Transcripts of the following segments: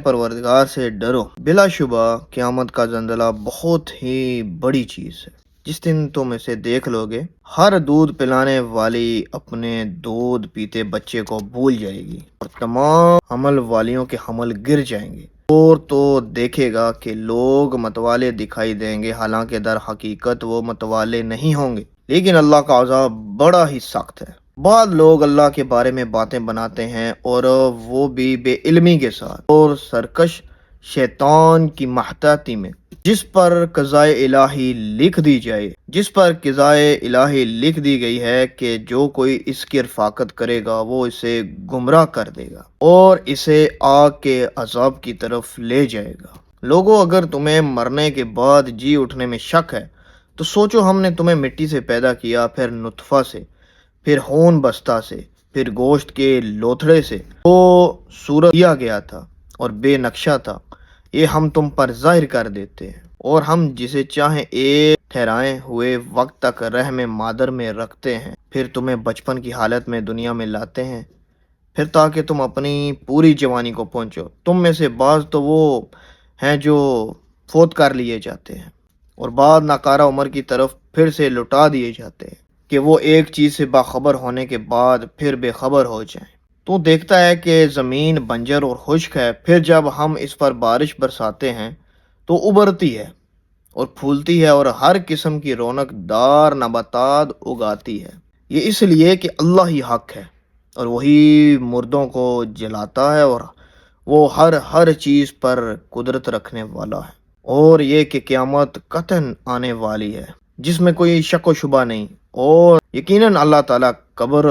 پروردگار سے ڈرو، بلا شبہ قیامت کا زلزلہ بہت ہی بڑی چیز ہے۔ جس دن تم اسے دیکھ لو گے، ہر دودھ پلانے والی اپنے دودھ پیتے بچے کو بھول جائے گی اور تمام حمل والیوں کے حمل گر جائیں گے، اور تو دیکھے گا کہ لوگ متوالے دکھائی دیں گے، حالانکہ در حقیقت وہ متوالے نہیں ہوں گے، لیکن اللہ کا عذاب بڑا ہی سخت ہے۔ بعض لوگ اللہ کے بارے میں باتیں بناتے ہیں اور وہ بھی بے علمی کے ساتھ اور سرکش شیطان کی محتاطی میں، جس پر قضائے الہی لکھ دی گئی ہے کہ جو کوئی اس کی رفاقت کرے گا وہ اسے گمراہ کر دے گا اور اسے آگ کے عذاب کی طرف لے جائے گا۔ لوگوں، اگر تمہیں مرنے کے بعد جی اٹھنے میں شک ہے تو سوچو، ہم نے تمہیں مٹی سے پیدا کیا، پھر نطفہ سے، پھر خون بستہ سے، پھر گوشت کے لوتھڑے سے۔ وہ صورت کیا گیا تھا اور بے نقشہ تھا، یہ ہم تم پر ظاہر کر دیتے ہیں، اور ہم جسے چاہیں ایک ٹھہرائے ہوئے وقت تک رحم مادر میں رکھتے ہیں، پھر تمہیں بچپن کی حالت میں دنیا میں لاتے ہیں، پھر تاکہ تم اپنی پوری جوانی کو پہنچو۔ تم میں سے بعض تو وہ ہیں جو فوت کر لیے جاتے ہیں، اور بعض ناکارہ عمر کی طرف پھر سے لوٹا دیے جاتے ہیں کہ وہ ایک چیز سے باخبر ہونے کے بعد پھر بے خبر ہو جائیں۔ تو دیکھتا ہے کہ زمین بنجر اور خشک ہے، پھر جب ہم اس پر بارش برساتے ہیں تو ابھرتی ہے اور پھولتی ہے اور ہر قسم کی رونق دار نباتات اگاتی ہے۔ یہ اس لیے کہ اللہ ہی حق ہے اور وہی مردوں کو جلاتا ہے، اور وہ ہر چیز پر قدرت رکھنے والا ہے، اور یہ کہ قیامت قطعاً آنے والی ہے جس میں کوئی شک و شبہ نہیں، اور یقیناً اللہ تعالیٰ قبر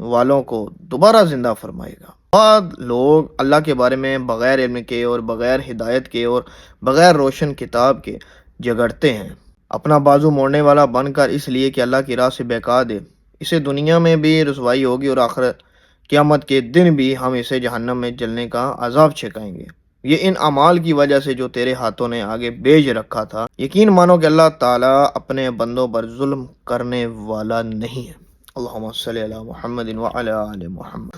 والوں کو دوبارہ زندہ فرمائے گا۔ بعض لوگ اللہ کے بارے میں بغیر علم کے اور بغیر ہدایت کے اور بغیر روشن کتاب کے جھگڑتے ہیں، اپنا بازو موڑنے والا بن کر، اس لیے کہ اللہ کی راہ سے بہکا دے۔ اسے دنیا میں بھی رسوائی ہوگی اور آخرت قیامت کے دن بھی ہم اسے جہنم میں جلنے کا عذاب چھکائیں گے۔ یہ ان اعمال کی وجہ سے جو تیرے ہاتھوں نے آگے بھیج رکھا تھا۔ یقین مانو کہ اللہ تعالیٰ اپنے بندوں پر ظلم کرنے والا نہیں ہے۔ اللہم صلی علی محمد وعلی آل محمد۔